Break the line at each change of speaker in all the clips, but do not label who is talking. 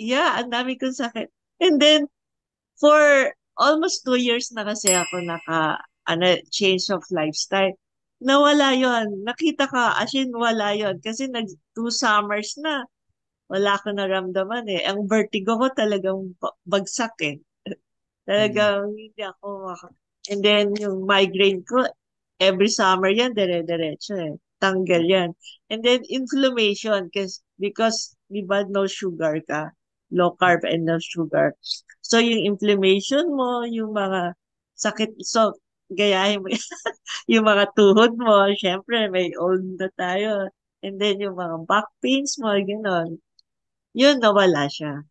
yeah, ang dami kong sakit. And then, for almost 2 years na kasi ako change of lifestyle. Nawala yon. Nakita ka, as in, wala yon. Kasi 2 summers na, wala ko naramdaman eh. Ang vertigo ko talagang bagsak eh.
Mm.
Talagang hindi ako And then, yung migraine ko, every summer yan, dire-diretso eh. Tanggal yan. And then, inflammation, because, di ba, no sugar ka. Low carb and no sugar. So, yung inflammation mo, yung mga sakit, so, gayahin mo yung mga tuhod mo, syempre, may old na tayo. And then, yung mga back pains mo, gano'n. Yun, nawala siya.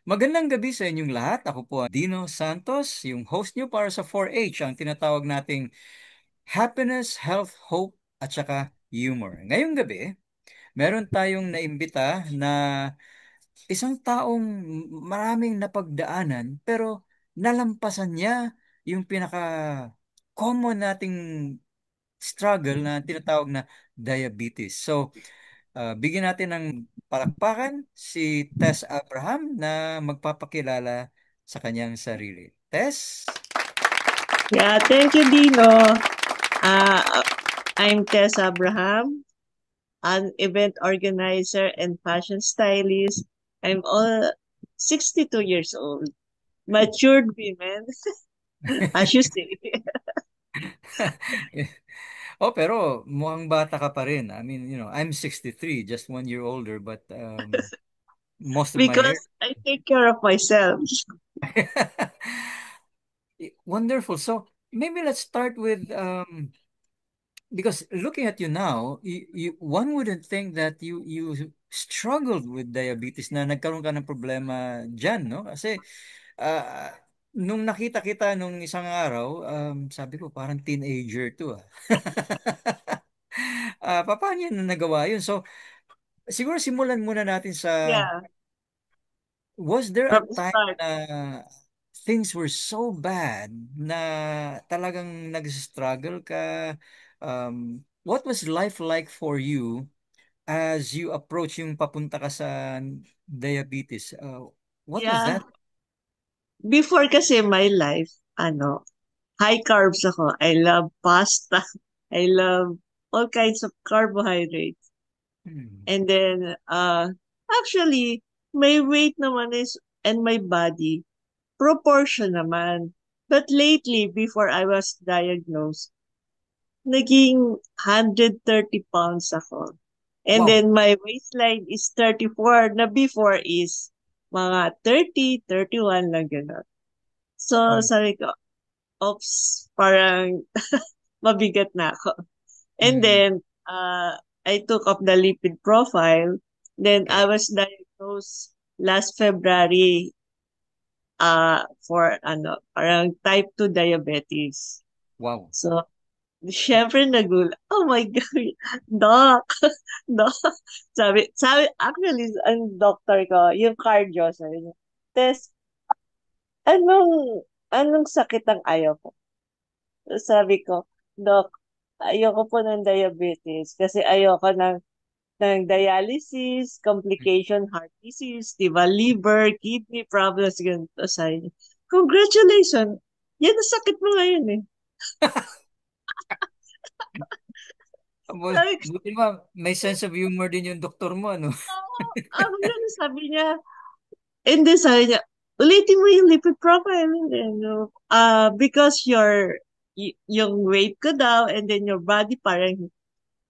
Magandang gabi sa inyong lahat. Ako po ang Dino Santos, yung host niyo para sa 4H, ang tinatawag nating Happiness, Health, Hope, at saka Humor. Ngayong gabi, meron tayong naimbita na isang taong maraming napagdaanan pero nalampasan niya yung pinaka common nating struggle na tinatawag na diabetes. So, bigyan natin ng palakpakan si Tess Abraham na magpapakilala sa kanyang sarili. Tess?
Yeah, thank you, Dino. I'm Tess Abraham, an event organizer and fashion stylist. I'm all 62 years old. Matured women, as you say.
Oh, pero mukhang bata ka pa rin. I mean, I'm 63, just 1 year older, but most of my hair.
Because I take care of myself.
Wonderful. So maybe let's start with because looking at you now, one wouldn't think that you struggled with diabetes na nagkaroon ka ng problema dyan, no? Kasi ah, nung nakita kita nung isang araw, sabi ko parang teenager to ah. Paano yun na nagawa yun? So siguro simulan muna natin sa
Yeah,
was there a
from the
time
start.
na things were so bad na talagang nag-struggle ka? What was life like for you as you approach yung papunta ka sa diabetes? What was
Yeah.
that?
Before kasi my life, high carbs ako. I love pasta. I love all kinds of carbohydrates.
Hmm.
And then, actually, my weight naman is, and my body, proportion naman. But lately, before I was diagnosed, naging 130 pounds ako. And
Wow.
then my waistline is 34 na before is mga 30, 31 lang gano'n. So
Hmm.
sabi ko, oops, parang mabigat na ako. And
Hmm.
then I took up the lipid profile. Then I
Okay.
was diagnosed last February for parang type 2 diabetes.
Wow.
So, syempre nagulat. Oh my God, doc, doc. Actually, ang doctor ko, yung cardio, sabi niya, Tess, anong sakit ang ayaw ko? Sabi ko, doc, ayoko po ng diabetes kasi ayoko ng dialysis, complication, heart disease, di ba, liver, kidney problems, ganito. Sabi niya, congratulations! Yan ang sakit mo ngayon eh. Sabi ko,
Buti naman, may sense of humor din yung doktor mo, ano?
ako yun, sabi niya, and then sabi niya, ulitin mo yung lipid profile. And then, because yung weight ko daw, and then your body parang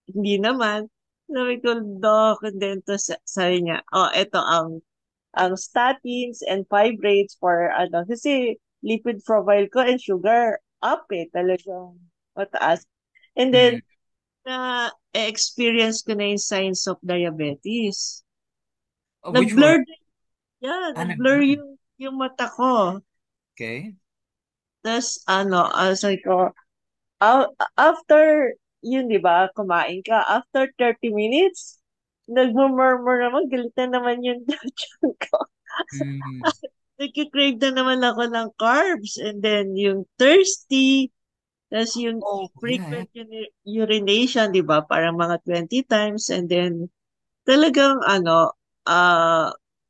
hindi naman. Sabi ko, doc, and then sabi niya, oh, eto ang statins and fibrates for kasi lipid profile ko and sugar up eh, talagang mataas. And
Hmm.
then, experience ko na yung signs of diabetes.
Which were?
Nag-blur nag-blur
Nag-blur.
yung mata ko.
Okay.
Tapos, sabi ko, After yun, di ba, kumain ka, after 30 minutes, nagmumurmur naman, galit na naman yung tiyan ko.
Mm.
Nagkikrave na naman ako ng carbs, and then yung thirsty, tas yung
Oh, yeah.
frequent urination, di ba, parang mga 20 times, and then talagang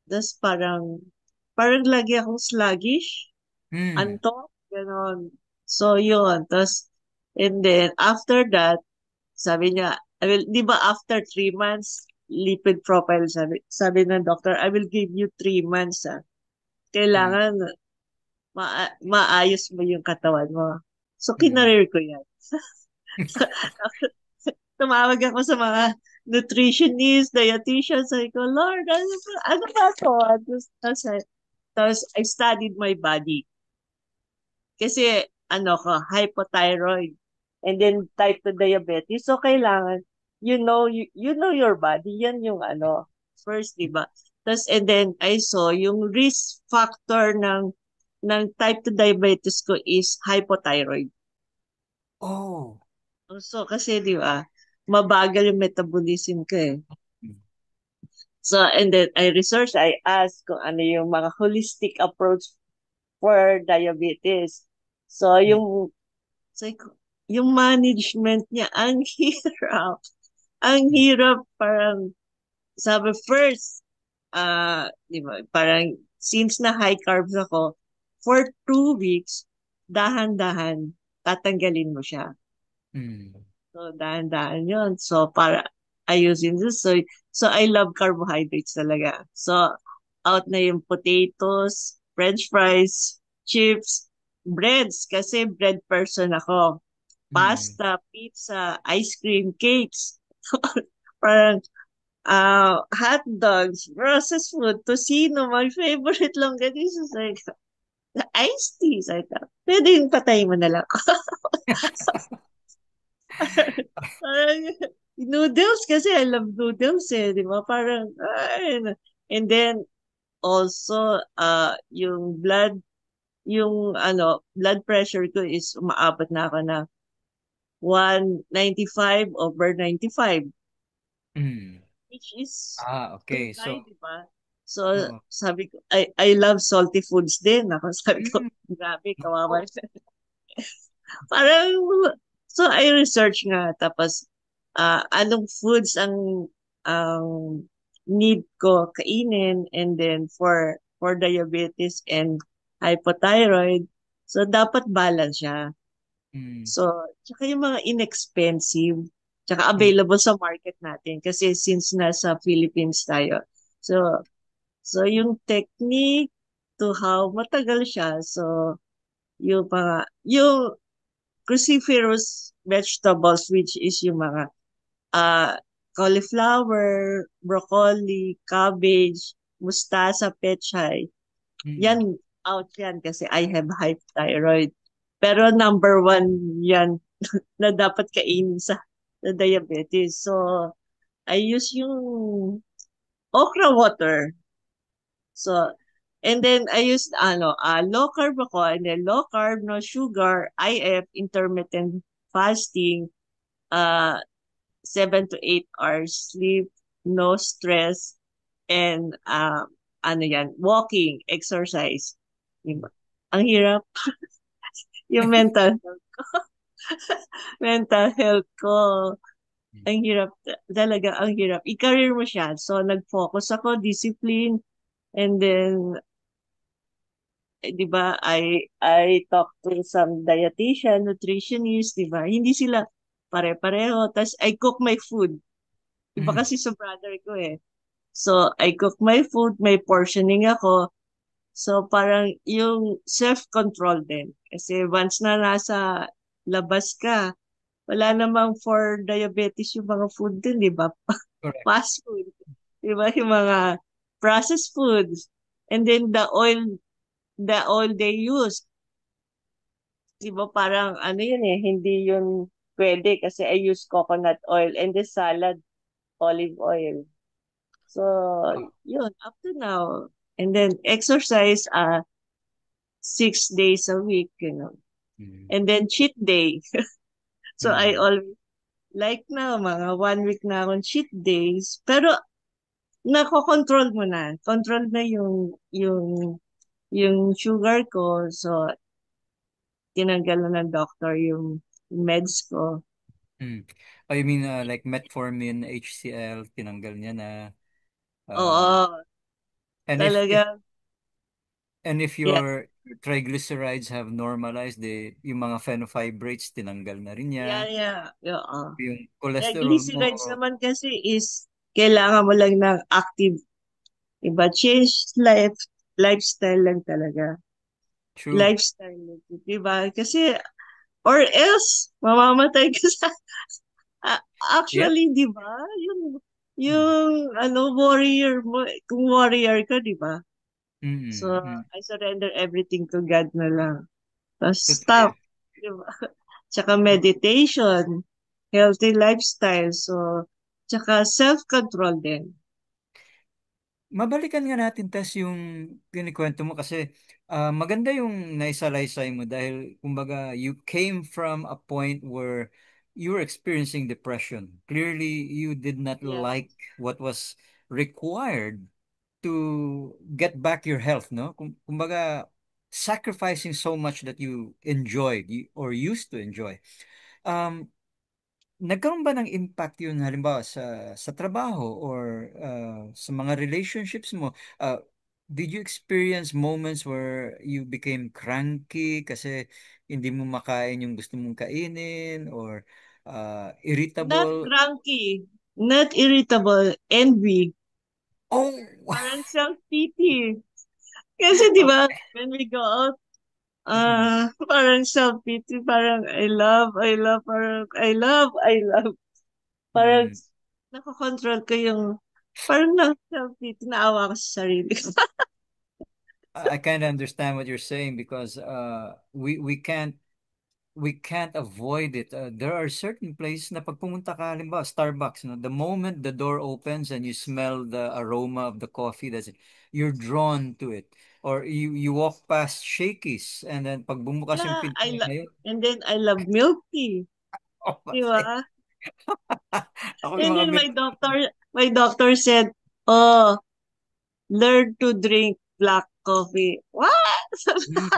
tas parang lagi akong sluggish,
Mm.
anto, ganon. So, yun. Tas, and then, after that, sabi niya, I will, di ba after 3 months, lipid profile, sabi ng doctor, I will give you 3 months, ah.
Mm.
Kailangan maayos mo yung katawan mo. So,
Mm.
kinarir ko yan. Tumawag ako sa mga nutritionist, dietitian, sabi ko, Lord, ano ba to? Tapos, I studied my body. Kasi, hypothyroid. And then, type 2 diabetes. So, kailangan, you know your body. Yan yung first, di ba? Tapos, and then, I saw yung risk factor ng type 2 diabetes ko is hypothyroid.
Oh.
So, kasi, di ba, mabagal yung metabolism ko eh.
Mm.
So, and then I researched, I asked kung ano yung mga holistic approach for diabetes. So,
Mm.
yung management niya, ang hirap. Ang
Mm.
hirap, parang, sabi first, di ba, parang, since na high carbs ako, for 2 weeks, dahan-dahan, tatanggalin mo siya.
Mm.
So, dahan-dahan yun. So, para ayusin this. So, I love carbohydrates talaga. So, out na yung potatoes, french fries, chips, breads, kasi bread person ako.
Mm.
Pasta, pizza, ice cream, cakes. Parang, hot dogs, processed food, tocino, my favorite longganisa. Like, iced tea. Like, pwede yung patay mo na lang. Parang, noodles kasi I love noodles eh, di ba? Parang, and then, also, blood pressure ko is umaabot na ako na 195/95,
Mm.
which is too
Okay.
high,
So,
di ba? So,
oh.
sabi ko, I love salty foods din. Ako, sabi ko,
Mm.
grabe, kawawa.
Oh.
Parang, so I research nga, tapos, anong foods ang need ko kainin, and then for diabetes and hypothyroid, so dapat balance siya.
Mm.
So, tsaka yung mga inexpensive, tsaka
Mm.
available sa market natin, kasi since nasa Philippines tayo. So, yung technique to how matagal siya, so, yung cruciferous vegetables, which is yung mga uh, cauliflower, broccoli, cabbage, mustasa, pechay.
Mm.
Yan, out yan kasi I have high thyroid. Pero number one yan na dapat kainin sa diabetes. So, I use yung okra water. So, and then I use low carb ako, and then low carb, no sugar, IF, intermittent fasting, uh 7 to 8 hours sleep, no stress, and walking, exercise. Diba? Ang hirap yung mental health ko. Ang hirap talaga, ang hirap. I-career mo siya. So nag-focus ako, discipline, and then 'di ba, I talk to some dietitian, nutritionist, 'di ba? Hindi sila pare-pareho. Tas I cook my food. Iba
Mm.
kasi sa brother ko eh. So I cook my food, may portioning ako. So parang yung self-control din. Kasi once na nasa labas ka, wala namang for diabetes yung mga food din, 'di ba?
Correct.
Fast food. 'Di ba? Yung mga processed foods. And then the oil they use, di ba parang ano yun eh, hindi yun pwede kasi I use coconut oil, and the salad, olive oil. So,
Oh.
yun, up to now. And then exercise 6 days a week.
Mm.
And then cheat day. So I
Mm.
always like na mga 1 week na akong cheat days. Pero nako-control mo na. Control na yung sugar ko. So tinanggal na ng doctor yung meds ko.
Mm. Oh, you mean like metformin, HCl, tinanggal niya na. Um,
Oo,
and if
talaga.
and if
Yeah,
your triglycerides have normalized, yung mga phenofibrates tinanggal na rin niya.
yeah, yeah. Oo.
Yung cholesterol mo,
Triglycerides naman kasi is kailangan mo lang ng active, iba, change lifestyle lang talaga.
true.
Lifestyle lang, diba? Kasi, or else, mamamatay ka sa, a-
Yep.
actually, diba? Yung warrior mo, kung warrior ka, diba? So,
Mm-mm. Mm.
I surrender everything to God na lang. Tapos,
Totoo
stop.
yan.
Diba? Tsaka meditation, healthy lifestyle. So, tsaka self-control din.
Mabalikan nga natin, Tess, yung kinikwento mo kasi maganda yung naisalaysay mo dahil kumbaga you came from a point where you were experiencing depression. Clearly, you did not
Yeah.
like what was required to get back your health, no? Kumbaga, sacrificing so much that you enjoyed or used to enjoy. Um, Nagkaroon ba ng impact yun halimbawa sa trabaho or sa mga relationships mo? Did you experience moments where you became cranky kasi hindi mo makain yung gusto mong kainin or
Not
irritable?
cranky, not irritable, envy.
Oh,
Parang self-pity. Kasi di ba,
okay.
when we go out,
Mm,
parang self-pity, parang I love. Parang
mm.
nakokontrol ko yung, parang na self-pity, naawa ko sa sarili ko.
I kind of understand what you're saying because we can't avoid it. There are certain places na pag pumunta ka, halimbawa, Starbucks, no? The moment the door opens and you smell the aroma of the coffee, you're drawn to it. Or you walk past Shakey's and then pag bumukas yung
Yeah,
pinto ngayon,
and then I love milk tea.
oh,
Di ba?
ako yung
And
mga
then
milk.
my doctor said, oh, learn to drink black coffee. What?
Mm.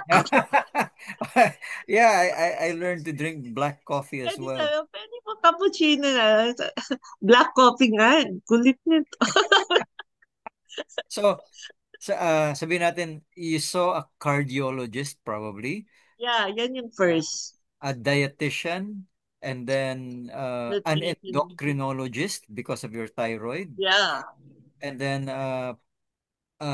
Yeah, I learned to drink black coffee as
Pwede
well.
sabi, pwede mo cappuccino na. Black coffee nga. Kulit nito.
So, sabihin natin, you saw a cardiologist probably,
Yeah, yan yung
uh,
first.
a dietitian, and then an
Nutrition.
endocrinologist because of your thyroid.
Yeah.
And then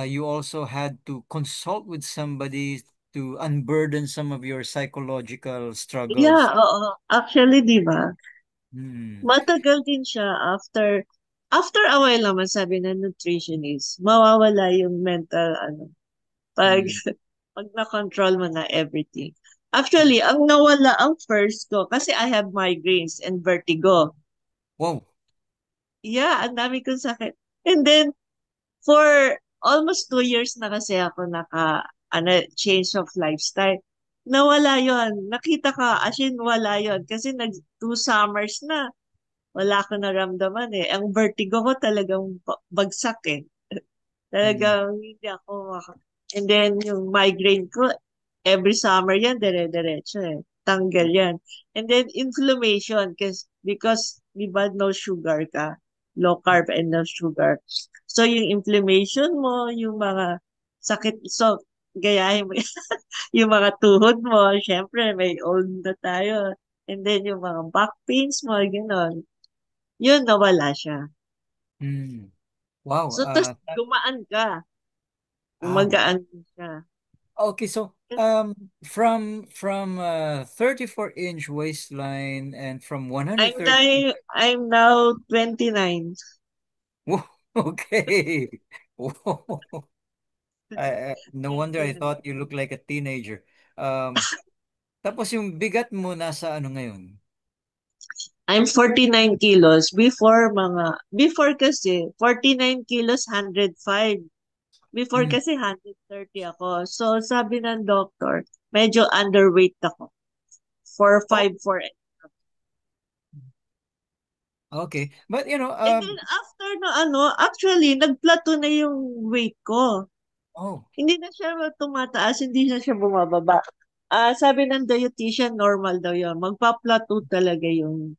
you also had to consult with somebody to unburden some of your psychological
Yeah,
struggles.
oo. Actually, di ba?
Mm,
Matagal din siya after a while naman sabi ng nutritionist, mawawala yung mental pag
mm,
pag na-control mo na everything. Actually, ang nawala ang first ko kasi I have migraines and vertigo.
wow.
Yeah, ang dami kong sakit. And then for almost 2 years na kasi ako change of lifestyle. Nawala yon. Nakita ka, as in wala yon. Kasi 2 summers na, wala ko naramdaman eh. Ang vertigo ko talagang bagsak eh.
Mm,
Talagang hindi ako And then yung migraine ko, every summer yan, dire-diretso eh. Tanggal yan. And then inflammation, because di ba no sugar ka, low carb and no sugar. So yung inflammation mo, yung mga sakit, so gayahin mo yung mga tuhod mo, syempre may old na tayo. And then yung mga back pains mo, gano'n. Yun, nawala siya.
mm. Wow.
So, tas gumaan ka.
Wow.
Gumagaan siya.
Okay, so from 34-inch waistline and from 130.
I'm now 29.
Whoa, okay. Whoa. No wonder I
29.
thought you looked like a teenager. Tapos yung bigat mo nasa ano ngayon?
I'm 49 kilos. Before kasi, 49 kilos, 105. Before
Mm.
kasi 130 ako. So, sabi ng doctor, medyo underweight ako.
Oh,
4'5", 4'8".
Okay. But
And then after no ano, actually, nagplato na yung weight ko.
oh,
Hindi na siya tumataas, hindi na siya bumababa. Sabi ng dietitian, normal daw yun. Magpa-plateau talaga yung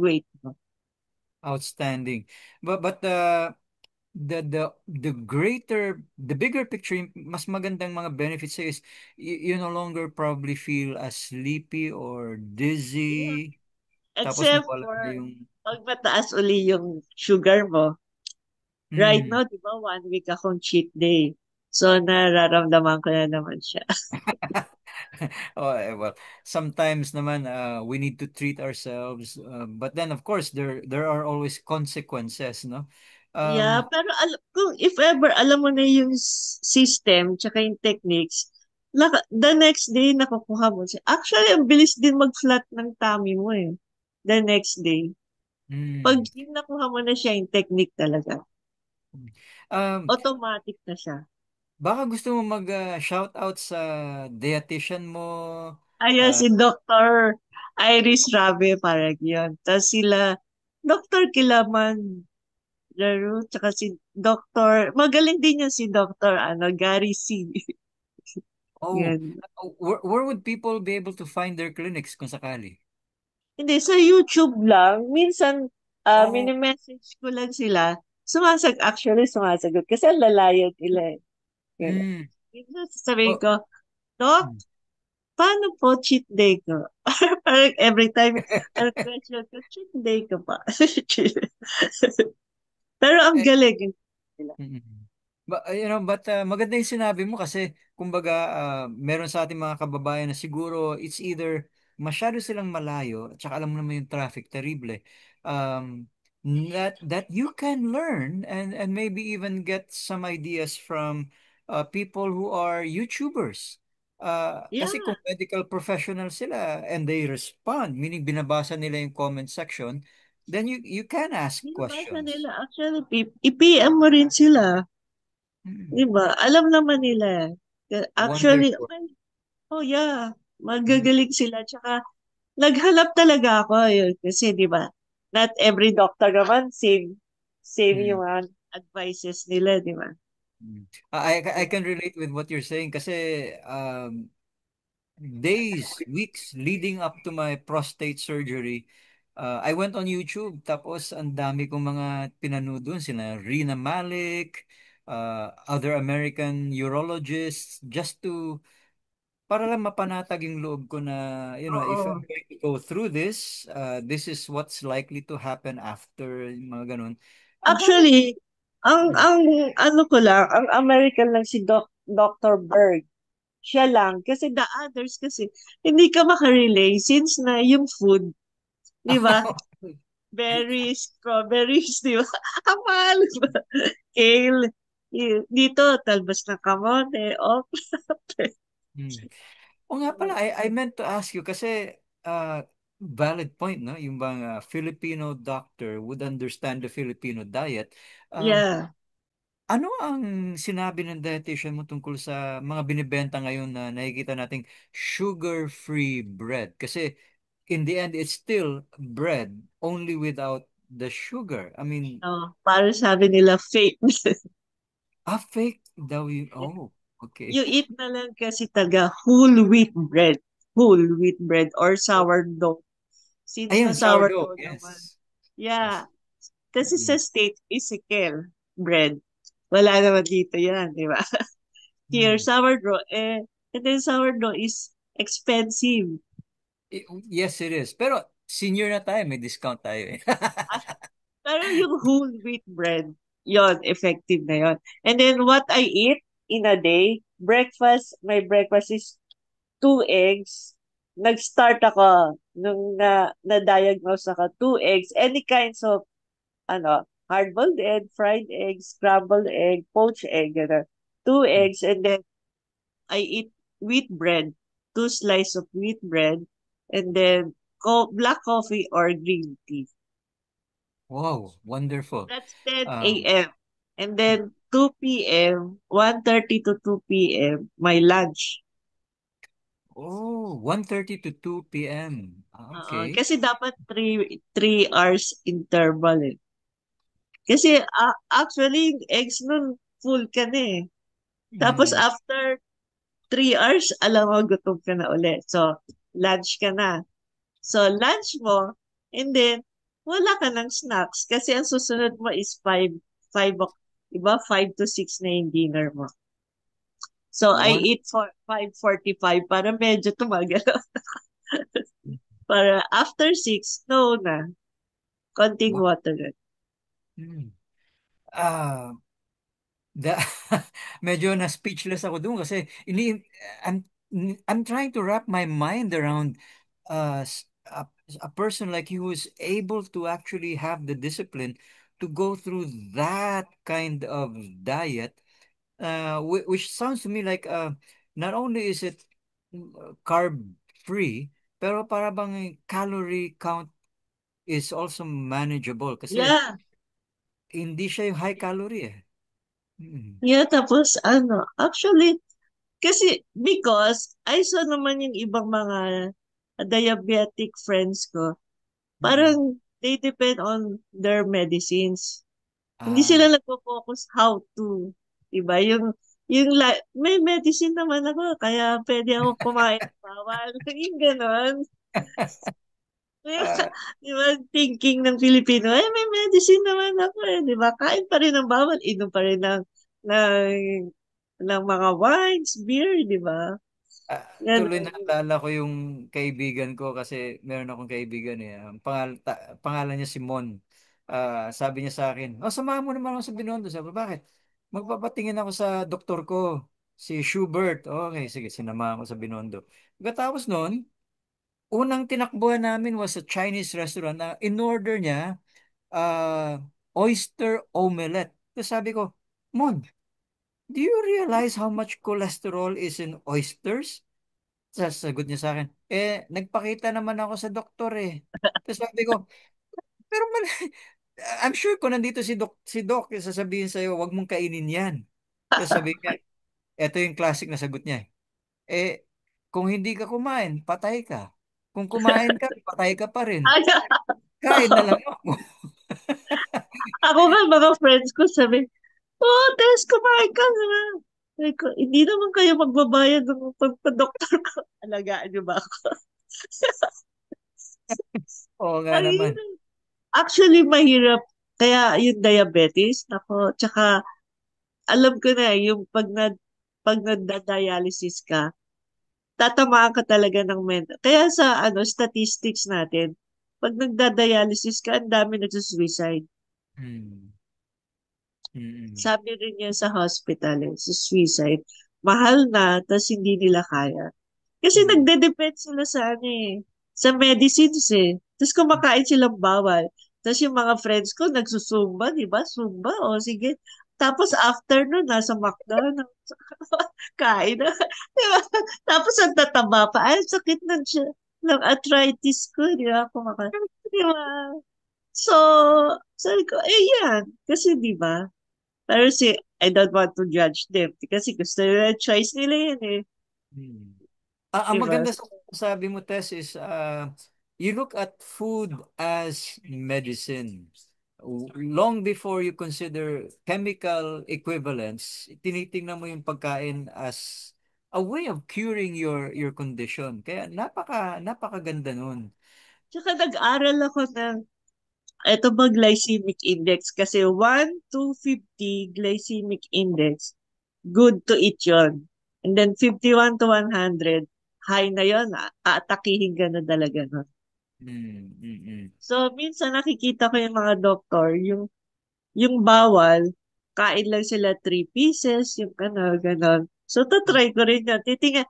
weight mo.
outstanding. But the bigger picture, yung mas magandang mga benefits sa'yo is you no longer probably feel as sleepy or
Yeah.
dizzy. Tapos
Except
nawala na
for
yung
pag mataas uli yung sugar mo. Right
hmm.
now, di ba, 1 week akong cheat day. So, nararamdaman ko na naman siya.
Oh, well, sometimes naman we need to treat ourselves, but then of course there are always consequences, no?
Yeah,
Um,
pero kung if ever alam mo na yung system tsaka yung techniques, the next day nakukuha mo siya. Actually, ang bilis din mag-flat ng tummy mo eh. The next day. Pag
hmm.
yung nakuha mo na siya yung technique talaga,
Um,
automatic na siya.
Baka gusto mo mag shout out sa dietitian mo.
Ayun,
Uh,
si Dr. Iris Rabe, parang yun. Tapos sila, Dr. Kilaman Laro, tsaka si Dr. Magaling din yan si Dr. Gary C.
oh,
Yan.
where would people be able to find their clinics kung sakali?
Hindi, sa YouTube lang. Minsan,
Oh,
mini-message ko lang sila. Actually, sumasagot. Kasi ang lalayo nila eh. Yan.
mm,
Minsan sasabihin
oh,
ko, Doc,
mm.
paano po cheat day ko? Parang every time, ang question ko, cheat day ko pa. Pero ang
Eh,
galing. Nila.
mm. Maganda yung sinabi mo kasi kumbaga meron sa ating mga kababayan na siguro it's either masyado silang malayo at saka alam mo naman yung traffic terrible. Um, that you can learn and maybe even get some ideas from people who are YouTubers. Kasi
Yeah,
kung medical professional sila and they respond, meaning binabasa nila yung comment section, then you can ask
binabasa nila.
questions.
Actually, i-PM mo rin sila.
Mm.
Di ba? Alam naman nila. Actually,
Wonderful.
well, oh yeah,
Mm,
magagaling sila. Tsaka, naghanap talaga ako. Yun. Kasi, di ba, not every doctor naman same
mm,
yung advices nila, di ba?
mm. I can relate with what you're saying kasi days, weeks leading up to my prostate surgery, I went on YouTube tapos ang dami kong mga pinanood doon, sina Rina Malik, other American urologists, just to para lang mapanatag yung loob ko na, if I'm
Oo.
going to go through this, this is what's likely to happen after, yung mga ganun. Ang dami.
Actually,
Mm.
ang ano ko lang, ang American lang si Dr. Berg. Siya lang. Kasi the others kasi, hindi ka makarelay since na yung food, di ba? Berries, strawberries, di ba? Ang mahal ba? Kale. Dito, talbos ng kamote, okra.
Mm. O nga pala, I meant to ask you kasi valid point, no? Yung bang Filipino doctor would understand the Filipino diet. Um,
Yeah.
ano ang sinabi ng dietitian mo tungkol sa mga binibenta ngayon na nakikita nating sugar-free bread? Kasi in the end, it's still bread, only without the sugar. I mean,
Oh, para sabi nila fake.
fake daw yun. Oh, okay.
You eat na lang kasi taga whole wheat bread. Whole wheat bread or sourdough. Since na
Ayan, sourdough.
sourdough naman.
Yes.
Yeah.
Yes.
Kasi sa
Mm-mm.
state, Ezekiel bread. Wala naman dito yan, di ba? Here,
Mm.
sourdough. And then sourdough is expensive.
Yes, it is. Pero senior na tayo, may discount tayo eh.
Ah, pero yung whole wheat bread, yon effective na yon. And then what I eat in a day, my breakfast is 2 eggs. Nag-start ako nung na-diagnose ako, 2 eggs, any kinds of, hard-boiled egg, fried egg, scrambled egg, poached egg, gano'n. Two
Mm.
eggs, and then I eat wheat bread, 2 slices of wheat bread, and then black coffee or green tea.
Wow, wonderful.
That's 10
Um,
a.m. And then 2 p.m., 1:30 to 2 p.m., my lunch.
Oh, 1:30 to 2 p.m. Ah, okay.
Kasi dapat 3 hours interval eh. Kasi actually, yung eggs nun, full ka na eh. Tapos
Mm.
after 3 hours, alam mo, gutom ka na ulit. So, lunch ka na. So, lunch mo, and then, wala ka ng snacks. Kasi ang susunod mo is 5, diba? 5 to 6 na yung dinner mo. So, I
One.
eat for 5:45 para medyo tumagal. Para after 6, no na. Konting
One.
water na.
Mm. Ah, Da, medyo na speechless ako doon kasi I'm I'm trying to wrap my mind around a person like you who's able to actually have the discipline to go through that kind of diet, which sounds to me like not only is it carb free, pero para bang calorie count is also manageable kasi
Yeah.
hindi siya yung high calorie eh. Mm.
Yeah, tapos actually, kasi because I saw naman yung ibang mga diabetic friends ko,
Mm.
parang they depend on their medicines. Hindi
Ah.
sila nagpo-focus how to, diba? May medicine naman ako, kaya pwede ako kumain ng bawal. Yung ganon.
Ah,
Di ba, thinking ng Pilipino, may medicine naman ako di ba? Kain pa rin ng bawal, inom pa rin ng, ng mga wines, beer, di ba?
tuloy
Ganon.
naalala ko yung kaibigan ko kasi meron akong kaibigan eh. Ang pangalan niya si Mon. Sabi niya sa akin, oh, samahan mo naman ako sa Binondo. Sabi ko, bakit? Magpapatingin ako sa doktor ko, si Schubert. Okay, sige, sinamahan ko sa Binondo. Pagkatapos noon, unang tinakbuhan namin was a Chinese restaurant na in-order niya oyster omelette. Tapos sabi ko, Mon, do you realize how much cholesterol is in oysters? Sasagot niya sa akin, nagpakita naman ako sa doktor eh. Tapos sabi ko, pero I'm sure kung nandito si Doc, sasabihin sa'yo, wag mong kainin yan. Tapos sabi niya, eto yung classic na sagot niya. Eh, kung hindi ka kumain, patay ka. Kung kumain ka, patay ka pa rin.
Ay,
Kain na lang ako.
ako nga, mga friends ko sabi, oh, Tess, kumain ka na. Sabi ko, hindi naman kayo magbabayad ng pagpa-doktor ko. Alagaan niyo ba ako?
Oo nga
Ang
naman.
hirap. Actually, mahirap. Kaya yung diabetes, ako, tsaka alam ko na yung pag nagda-dialysis ka, tatamaan ka talaga ng mental. Kaya sa statistics natin, pag nagda-dialysis ka, ang dami nagsusuicide.
Hmm. Mm-mm.
Sabi rin niya sa hospital, sa suicide, mahal na, tas hindi nila kaya. Kasi
Mm.
nagde-depend sila sa sa medicines eh. Tapos kumakain silang bawal. Tapos yung mga friends ko nagsusumba, di ba? Zumba, o sige. Tapos after nun, nasa McDonald's. Kain na. Di ba? Tapos ang tataba pa. Ay, sakit ng arthritis ko. Di ba? Di ba? So, sabi ko, yan. Kasi di ba? Pero I don't want to judge them. Kasi gusto nila, choice nila yan eh.
Hmm. Ang
Di ba?
maganda sa sabi mo, Tess, is you look at food as medicine. Long before you consider chemical equivalents, tinitingnan mo yung pagkain as a way of curing your condition. Kaya napakaganda nun.
Tsaka nag-aral ako ng, ito ba glycemic index? Kasi 1 to 50 glycemic index, good to eat yon. And then 51 to 100, high na yon, aatakihin ka na talaga nun.
Mm, mm, mm.
So, minsan nakikita ko yung mga doktor, yung bawal, kain lang sila 3 pieces, yung ganon. So, tatry ko rin yan. Titingnan,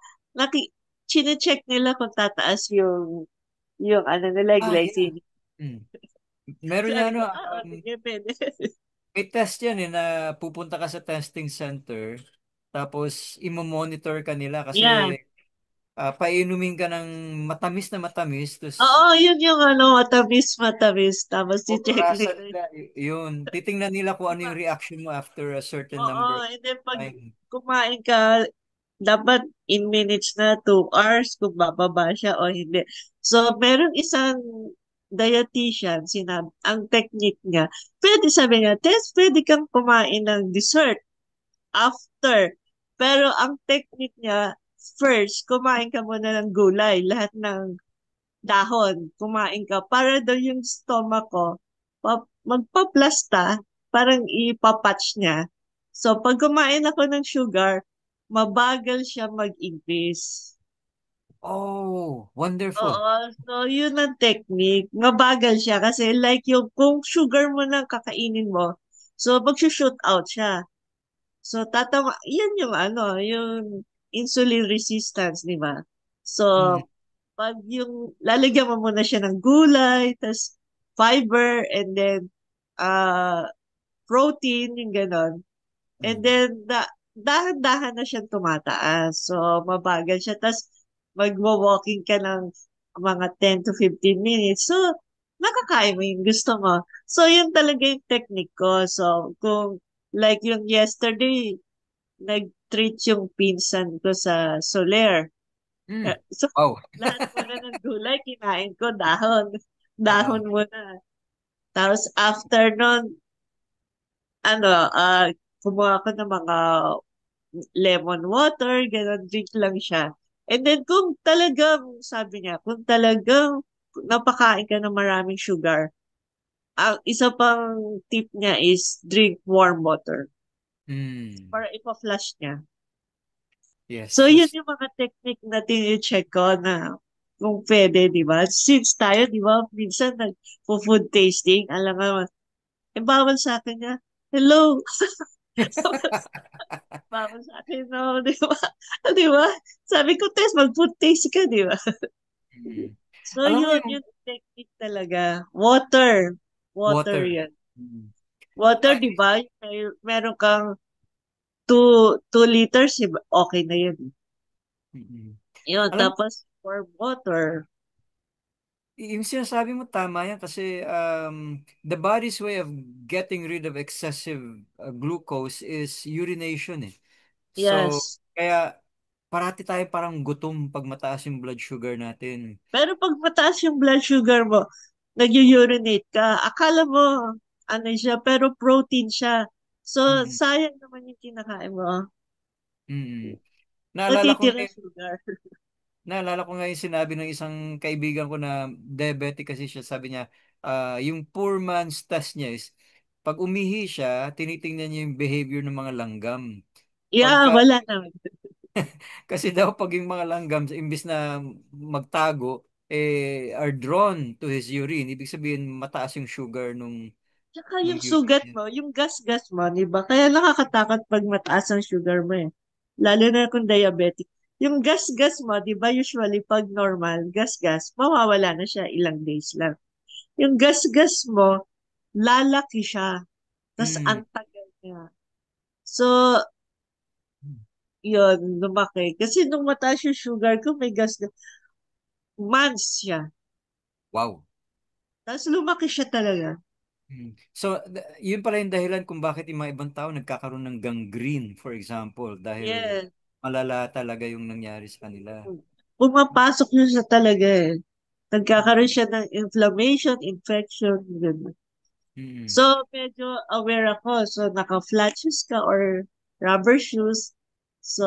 chine-check nila kung tataas yung nila,
Yeah.
glycemic.
Mm. Meron niya
Sabi
ano,
ko, sige, pwede.
may test yan na pupunta ka sa testing center, tapos imo-monitor ka nila kasi
Yan.
painumin ka ng matamis na matamis, tapos
Oo, yun yung matamis. Tapos i-check
pupurasan
nila.
nila, yun. Titingnan nila kung ano yung reaction mo after a certain
Oo,
number of
and then pag
time.
kumain ka, dapat in minutes na 2 hours kung bababa siya o hindi. So, meron isang dietitian, ang technique niya, pwede sabi niya, Tess, pwede kang kumain ng dessert after. Pero ang technique niya, first, kumain ka muna ng gulay, lahat ng dahon, kumain ka, para daw yung stomach ko, magpaplasta, parang ipapatch niya. So, pag kumain ako ng sugar, mabagal siya mag-increase.
Oh, wonderful.
Oo, so yun ang technique. Mabagal siya kasi like yung kung sugar mo na kakainin mo, so mag-shoot out siya. So tatama, yan yung ano, yung insulin resistance, di ba? So
Mm,
pag yung lalagyan mo muna siya ng gulay, tas fiber, and then uh, protein, yung ganon. And
mm,
then, dahan-dahan na siyang tumataas. So, mabagal siya. Tapos, magwa-walking ka ng mga 10 to 15 minutes. So, nakakain mo yung gusto mo. So, yun talaga yung technique ko. So, kung like yung yesterday, nag-treat yung pinsan ko sa Soler.
mm.
So,
Oh,
lahat muna ng gulay, kinain ko dahon.
ah,
Dahon muna. Tapos, after nun, ano, kumuha ko ng mga lemon water, gano'n, drink lang siya. And then kung talagang, sabi niya, kung talagang napakain ka ng maraming sugar, ang isa pang tip niya is drink warm water
mm.
para ipa-flush niya. So,
Yes,
yun
that's
yung mga technique na tini-check ko na kung pwede, di ba? Since tayo, di ba, minsan nag-food tasting, alam nga, bawal sa akin niya, hello, bawal sa akin, no, di ba? Di ba? Sabi ko, Tess, mag-food taste ka, di ba?
mm.
So,
Alam mo
yun,
yung
yun technique talaga. Water. Water
water.
yan.
Mm.
Water,
Ah,
di ba? Meron kang 2 liters, okay na yun.
mm.
Yun,
Alam mo,
tapos warm water.
yung sinasabi mo tama yan kasi the body's way of getting rid of excessive glucose is urination eh. So,
Yes.
kaya parati tayo parang gutom pag mataas yung blood sugar natin.
Pero pag mataas yung blood sugar mo, nag-urinate ka, akala mo, ano siya, pero protein siya. So,
Mm,
sayang naman yung kinakain mo.
mm. Naalala ko
Natitira
ngayon,
sugar.
naalala ko ngayon sinabi ng isang kaibigan ko na diabetic kasi siya, sabi niya, yung poor man's test niya is, pag umihi siya, tinitingnan niya yung behavior ng mga langgam.
Yeah,
Pagka,
wala naman.
kasi daw pag yung mga langgam, imbis na magtago, are drawn to his urine. Ibig sabihin, mataas yung sugar
Tsaka
nung
yung
urine
sugat
niya.
mo, yung gas-gas mo, di ba? Kaya nakakatakot pag mataas ang sugar mo eh. Lalo na kung diabetic. Yung gas-gas mo, di ba, usually pag normal, gas-gas, mawawala na siya ilang days lang. Yung gas-gas mo, lalaki siya. Tapos
Mm.
ang tagal niya. So, yun, lumaki. Kasi nung mataas yung sugar ko, may gas-gas. Months siya.
Wow.
Tapos lumaki siya talaga.
So, yun pala yung dahilan kung bakit yung mga ibang tao nagkakaroon ng gangrene, for example, dahil
Yes.
malala talaga yung nangyari sa kanila.
Pumapasok yun siya talaga eh.
Mm.
Nagkakaroon siya ng inflammation, infection, gano'n.
Mm.
So, medyo aware ako. So, naka-flat shoes ka or rubber shoes. So,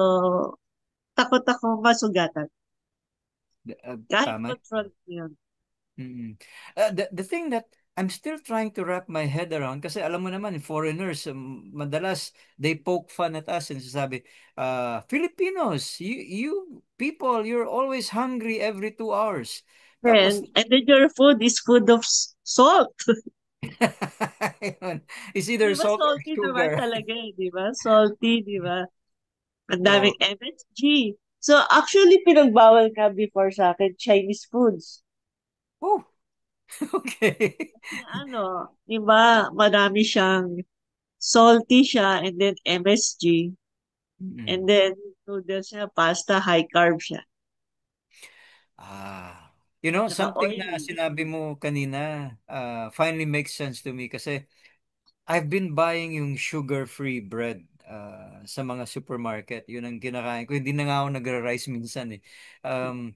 takot ako masugatan. Kahit
Tama.
control yun.
Mm. The thing that I'm still trying to wrap my head around, kasi alam mo naman, foreigners, madalas, they poke fun at us and sasabi, Filipinos, you people, you're always hungry every 2 hours. Tapos,
And then your food is food of salt.
yun, it's
Di
either
ba
salt or
salty naman
sugar.
talaga eh, di ba? Salty, di ba? Ang
So,
daming MSG. So, actually, pinagbawal ka before sa akin, Chinese foods.
oh, okay.
Kasi ano, di ba, madami siyang salty siya, and then MSG, and
Mm.
then noodles siya, pasta, high carb siya. Tsaka
Something na
oily.
sinabi mo kanina, finally makes sense to me kasi I've been buying yung sugar-free bread. sa mga supermarket. Yun ang kinakain ko. Hindi na nga ako nagra-rice minsan eh. Um,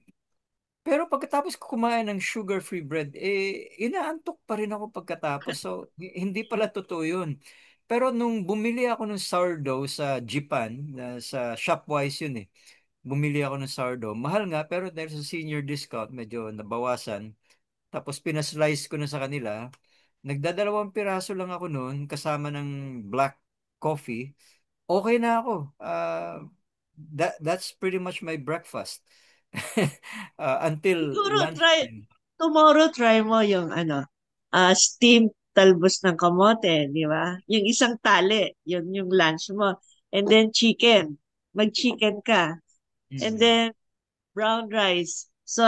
pero pagkatapos ko kumain ng sugar-free bread, inaantok pa rin ako pagkatapos. So, hindi pala totoo yun. Pero nung bumili ako ng sourdough sa Japan, sa Shopwise yun eh. Bumili ako ng sourdough. Mahal nga, pero dahil sa senior discount, medyo nabawasan. Tapos pinaslice ko na sa kanila. Nagdadalawang piraso lang ako noon kasama ng black coffee. Okay na ako. That's pretty much my breakfast. Until
Siguro
lunchtime.
tomorrow try mo yung steamed talbos ng kamote, di ba? Yung isang tali, yun yung lunch mo. And then chicken. Mag-chicken ka. And
Mm.
then brown rice. So,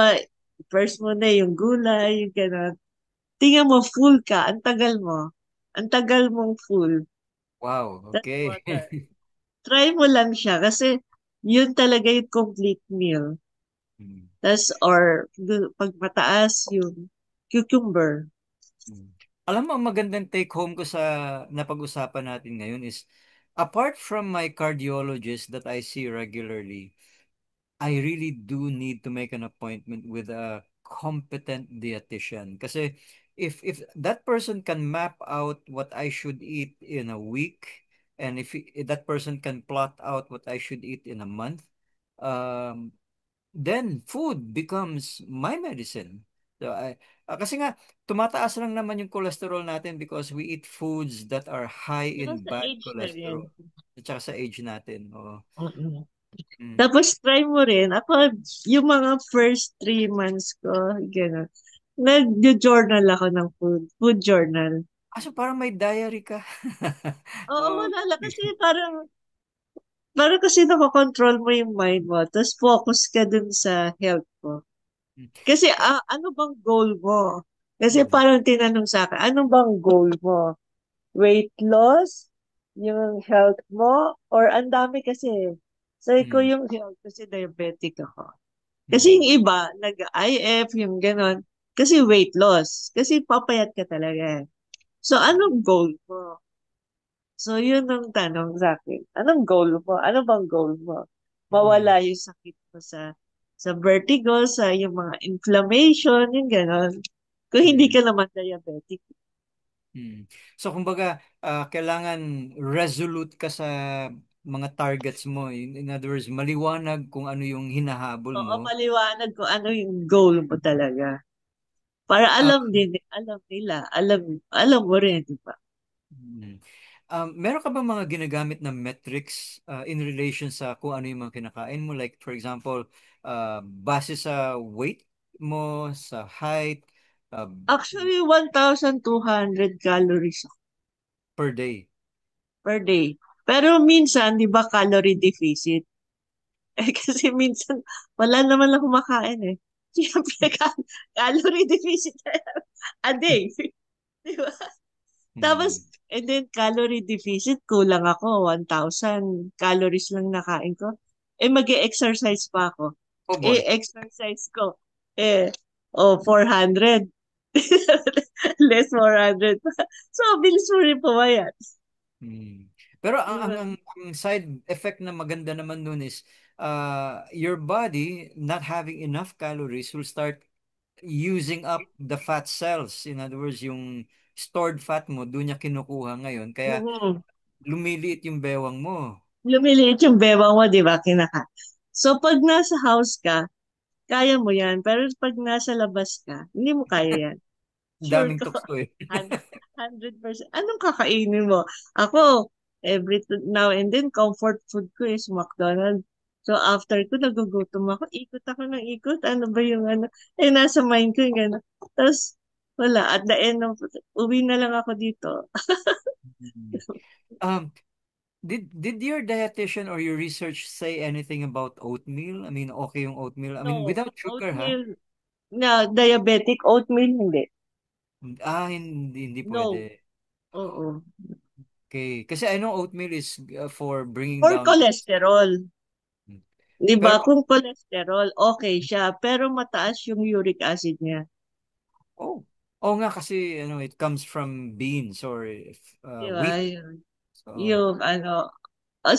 first mo na yung gulay, yung gano'n. Tingnan mo, full ka. Ang tagal mo. Ang tagal mong full.
Wow,
That's
okay.
water. Try mo lang siya kasi yun talaga yung complete meal.
Mm.
Pag mataas yung cucumber.
Mm. Alam mo, ang magandang take home ko sa napag-usapan natin ngayon is apart from my cardiologist that I see regularly, I really do need to make an appointment with a competent dietitian. Kasi if that person can map out what I should eat in a week, and if that person can plot out what I should eat in a month, um, then food becomes my medicine. So kasi nga tumataas lang naman yung cholesterol natin because we eat foods that are high
Pero
in
sa
bad
age na rin.
cholesterol. At saka sa age natin. Oo.
Mm.
Mm.
Tapos try mo rin. Ako, yung mga first 3 months ko, gano'n. Nag-journal ako ng food. Food journal.
So parang may diary ka.
Oo,
Oh.
wala lang. Kasi parang kasi nakokontrol mo yung mind mo. Tapos focus ka dun sa health mo. Kasi ano bang goal mo? Kasi
Mm.
parang tinanong sa akin, ano bang goal mo? Weight loss? Yung health mo? Or ang dami kasi. Sabi ko
Mm.
yung health kasi diabetic ako. Kasi yung
Mm.
iba, nag-IF, yung ganon. Kasi weight loss. Kasi papayat ka talaga. So, anong goal mo? So, yun ang tanong sa akin. Anong goal mo? Ano bang goal mo?
Mm.
Mawala yung sakit mo sa vertigo, sa yung mga inflammation, yung ganon. Kung hindi
Mm.
ka naman diabetic.
Mm. So kumbaga, kailangan resolute ka sa mga targets mo. In other words, maliwanag kung ano yung hinahabol
Oo,
mo.
maliwanag ko ano yung goal mo talaga. Para
Ah,
alam nila, alam mo rin, di ba?
mm. Meron ka ba mga ginagamit na metrics in relation sa kung ano yung mga kinakain mo? Like for example, base sa weight mo, sa height, uh,
Actually, 1,200 calories
per day.
per day. Pero minsan, di ba, calorie deficit? Kasi minsan, wala naman lang kumakain eh. Siyempre, calorie deficit a day. Di ba?
Mm.
Tapos, and then calorie deficit, kulang ako, 1,000 calories lang nakain ko. Mag exercise pa ako.
Oh boy.
Exercise ko. Eh, 400. Less 400 pa. So, bilis mo rin pumayat.
Hmm. Pero ang, ang,
Diba?
ang ang side effect na maganda naman nun is your body not having enough calories will start using up the fat cells. In other words, yung stored fat mo, doon niya kinukuha ngayon. Kaya
Mm.
lumiliit yung bewang mo.
Lumiliit yung bewang mo, di ba? So, pag nasa house ka, kaya mo yan. Pero pag nasa labas ka, hindi mo kaya yan.
Ang
Sure
daming
ko.
tukso eh.
100%. Anong kakainin mo? Ako, now and then, comfort food ko is McDonald's. So, after ko, nagugutom ako. Ikot ako ng ikot. Ano ba yung ano? Nasa mind ko yung gano'n. Tapos, wala. At the end of, uwi na lang ako dito.
Hmm. Um, did your dietitian or your research say anything about oatmeal? I mean, okay yung oatmeal. I mean,
No,
without sugar, ha?
oatmeal, diabetic oatmeal, hindi.
Hindi
No.
pwede.
Oo.
Okay. Kasi I know oatmeal is for bringing
For
down.
cholesterol. Di ba?
Pero,
Kung cholesterol, okay siya. Pero mataas yung uric acid niya.
oh, oh nga kasi it comes from beans or
Di ba?
wheat.
Yun.
So,
Yung ano.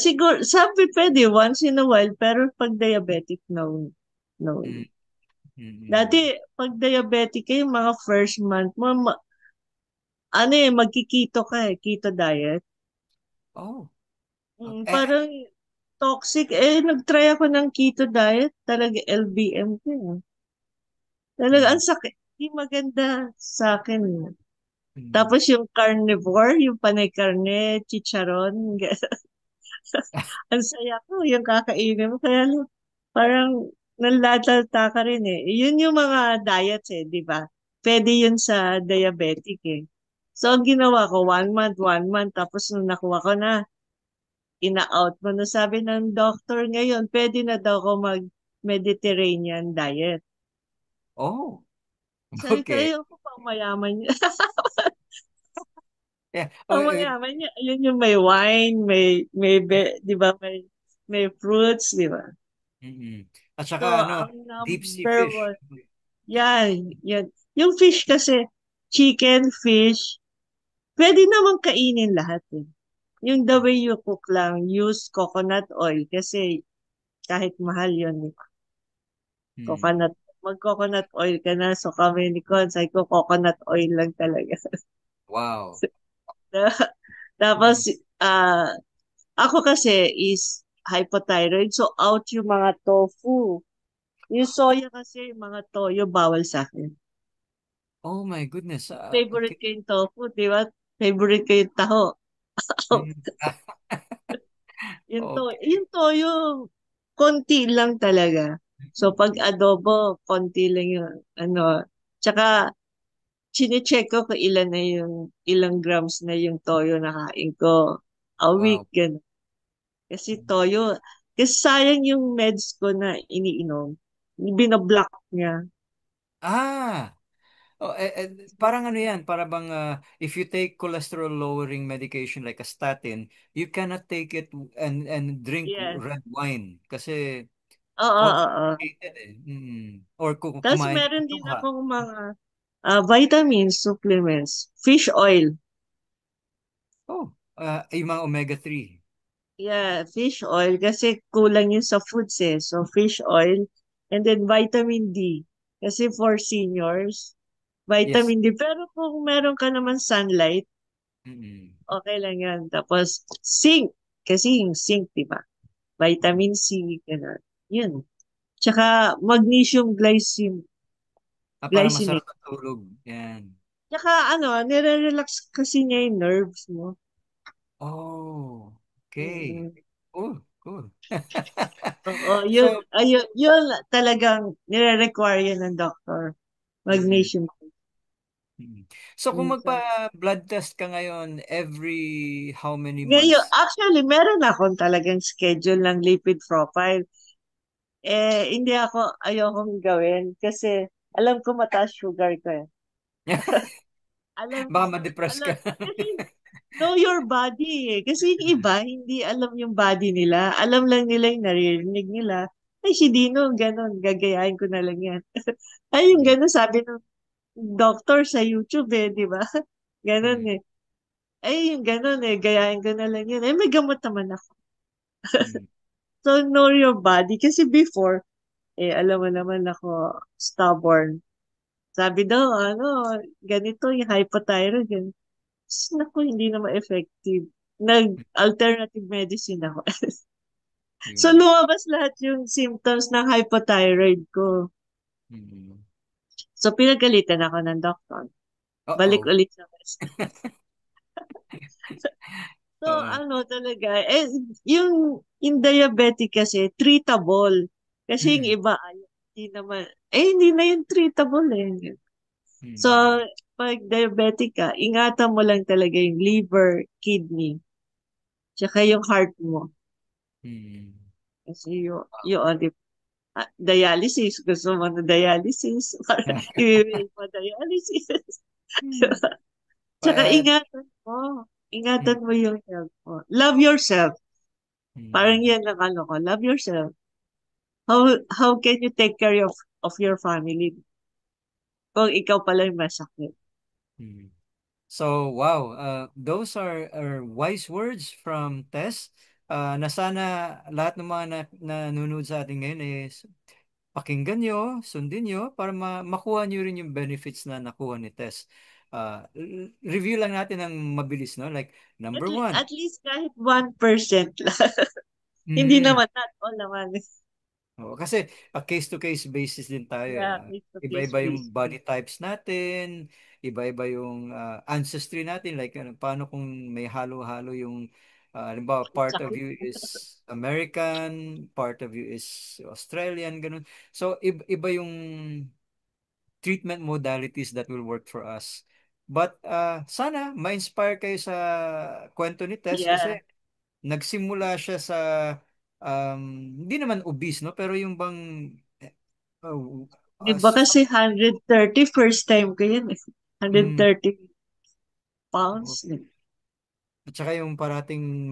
Siguro, sabi pwede once in a while, pero pag diabetic, no. No.
Mm, mm,
Dati,
mm.
pag diabetic ka, yung mga first month mo, ano magkikito ka keto diet.
Oh,
Parang toxic. Nag-try ako ng keto diet. Talaga LBM ko. Talaga,
mm,
ang sakit. Hindi maganda sa akin.
mm.
Tapos yung carnivore, yung panay karne, chicharon, ang saya ko, yung kakainin mo. Kaya parang nanlatalta ka rin eh. Yun yung mga diets di ba? Pwede yun sa diabetic eh. So, ang ginawa ko, 1 month, tapos nung nakuha ko na, ina-out mo na sabi ng doctor ngayon, pwede na daw ako mag-Mediterranean diet.
Oh,
Sabi ko,
okay.
ayoko pang mayaman niya.
Yeah. Oh,
Pang mayaman niya, ayun yung may wine, di ba, may fruits, di ba?
mm. At
So,
saka ano,
ang
deep sea
number
fish.
one, yan. Yung fish kasi, chicken, fish, pwede naman kainin lahat eh. Yung the way you cook lang, use coconut oil kasi kahit mahal yun.
Mm.
Coconut, mag-coconut oil ka na. So kami ni Con, sabi ko coconut oil lang talaga.
Wow.
Tapos,
Mm.
ah, ako kasi is hypothyroid. So out yung mga tofu. Yung soya kasi, mga toyo, bawal sa akin.
Oh my goodness.
Favorite
Okay.
ko yung tofu, di ba? Favorite ko yung taho.
Mm. Okay.
Yung toyo, konti lang talaga. So pag
Mm.
adobo, konti lang yung ano. Tsaka chine-check ko kung ilang grams na yung toyo na kain ko a week,
Wow.
ganun. Kasi toyo, kasi sayang yung meds ko na iniinom. Binablock niya.
Ah, oh, parang ano yan, para bang if you take cholesterol lowering medication like a statin, you cannot take it and drink
Yes.
red wine kasi
Oo, oo.
contraindicated eh. Mm. Or
Tapos
kumain ka
meron
ng
din
dukha.
akong mga vitamins, supplements, fish oil.
Oh, yung mga omega-3.
Yeah, fish oil kasi kulang yun sa foods eh. So fish oil and then vitamin D. Kasi for seniors,
Yes.
vitamin D. Pero kung meron ka naman sunlight,
Mm.
okay lang yan. Tapos zinc. Kasi yung zinc, di ba? Vitamin C, gano'n. Yun. Tsaka magnesium
Para masarap
glycinate.
ang tulog. Yan.
Tsaka nire-relax kasi niya yung nerves mo.
Oh, okay.
Mm.
Cool, cool.
Oo,
So,
yun talagang nire-require yan ng doctor.
mm,
Magnesium.
mm. So kung
Minsan.
magpa-blood test ka ngayon every how many
Ngayon,
months?
actually, meron akong talagang schedule ng lipid profile. Hindi ayokong gawin kasi alam ko mataas sugar ko eh. Alam,
Baka ma-depress ka.
kasi know your body eh. Kasi yung iba, hindi alam yung body nila. Alam lang nila yung naririnig nila. Ay, si Dino, ganun, gagayahin ko na lang yan. Ay, yung
Mm,
ganun, sabi ng doctor sa YouTube di ba? Ganun
mm,
eh. Ay, yung ganun gayahin ko na lang yan. May gamot naman ako.
mm,
So, know your body. Kasi before, alam mo naman ako, stubborn. Sabi daw, ganito, yung hypothyroid. Yan. Naku, hindi naman effective. Nag-alternative medicine ako. So,
yun.
lumabas lahat yung symptoms ng hypothyroid ko.
Mm.
So, pinagalitan ako ng doktor. Balik
Uh-oh.
ulit sa West. So,
Oo.
talaga, yung diabetic kasi, treatable. Kasi yung
Mm,
iba, hindi naman, hindi na yung treatable eh. So,
mm,
pag diabetic ka, ingatan mo lang talaga yung liver, kidney, tsaka yung heart mo.
mm.
Kasi dialysis, gusto mo na dialysis, para i-mail pa dialysis.
Mm.
Tsaka
But,
ingatan
mm,
mo yung health mo. Love yourself. Parang
mm,
yan ang ko, love yourself. How can you take care of your family kung ikaw pala yung masakit?
mm. So, wow, those are wise words from Tess. na sana lahat ng mga nanonood sa atin ngayon is pakinggan nyo, sundin nyo para makuha nyo rin yung benefits na nakuha ni Tess. Review lang natin ng mabilis, no? Like, number one.
At least kahit 1% lang. Hindi
Mm.
naman, not all naman.
Oo, kasi case-to-case basis din tayo.
Yeah, face-to-face
Iba-iba yung
basis.
body types natin, iba-iba yung ancestry natin. Like, paano kung may halo-halo yung, halimbawa, part of
Sakit.
you is American, part of you is Australian, ganun. So, iba yung treatment modalities that will work for us. But sana ma-inspire kayo sa kwento ni Tess kasi
Yeah.
nagsimula siya sa hindi naman obese, no? Pero yung bang uh,
Di ba
as
kasi 130 first time ko yun eh.
mm,
130 pounds.
at saka yung parating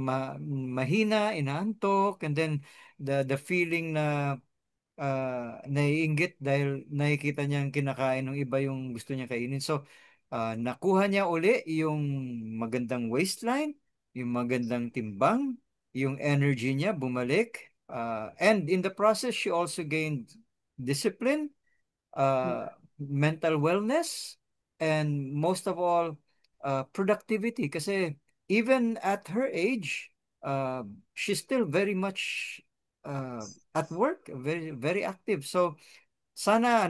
mahina, inaantok, and then the feeling na naiinggit dahil nakikita niyang kinakain ng iba yung gusto niya kainin. So, nakuha niya uli yung magandang waistline, yung magandang timbang, yung energy niya bumalik. And in the process, she also gained discipline,
Yeah.
mental wellness, and most of all, productivity. Kasi even at her age, she's still very much at work, very, very active. So, sana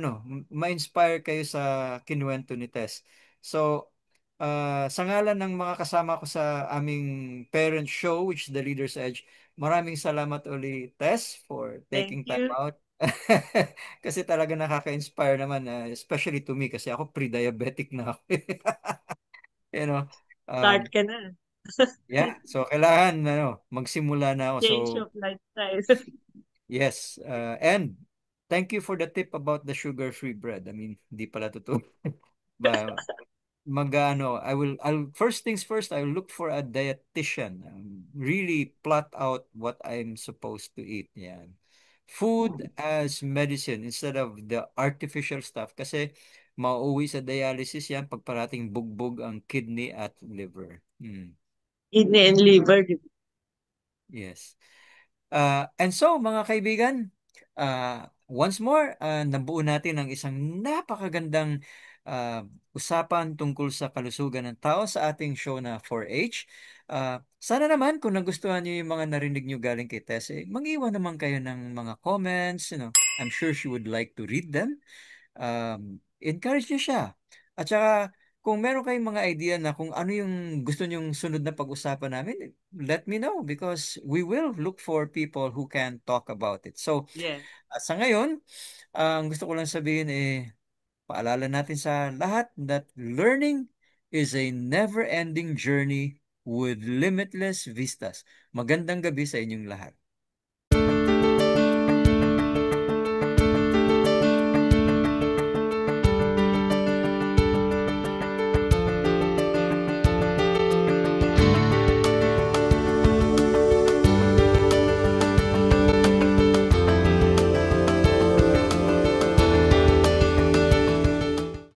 ma-inspire kayo sa kinuwento ni Tess. So, sa ngalan ng mga kasama ko sa aming parent show, which is The Leader's Edge, maraming salamat uli, Tess, for
Thank
taking time
you.
out. Kasi talaga nakaka-inspire naman, especially to me, kasi ako pre-diabetic na ako. You know,
Start
um,
ka na.
yeah, so kailangan magsimula na ako. So,
Change of lifestyle.
yes, and thank you for the tip about the sugar-free bread. I mean, di pala totoo. Ba, I'll first things first, I'll look for a dietitian. Really plot out what I'm supposed to eat. Yan. Food as medicine instead of the artificial stuff. Kasi mauuwi sa dialysis yan pag parating bugbog ang kidney at liver. Hmm.
Kidney and liver. Di ba?
Yes. And so, mga kaibigan, once more, nabuo natin ang isang napakagandang usapan tungkol sa kalusugan ng tao sa ating show na 4H. Sana naman, kung nagustuhan niyo yung mga narinig niyo galing kay Tess, mag-iwan naman kayo ng mga comments. I'm sure she would like to read them. Encourage niyo siya. At saka, kung meron kayong mga idea na kung ano yung gusto niyong sunod na pag-usapan namin, let me know because we will look for people who can talk about it. So,
Yes.
sa ngayon, ang gusto ko lang sabihin paalala natin sa lahat that learning is a never-ending journey with limitless vistas. Magandang gabi sa inyong lahat.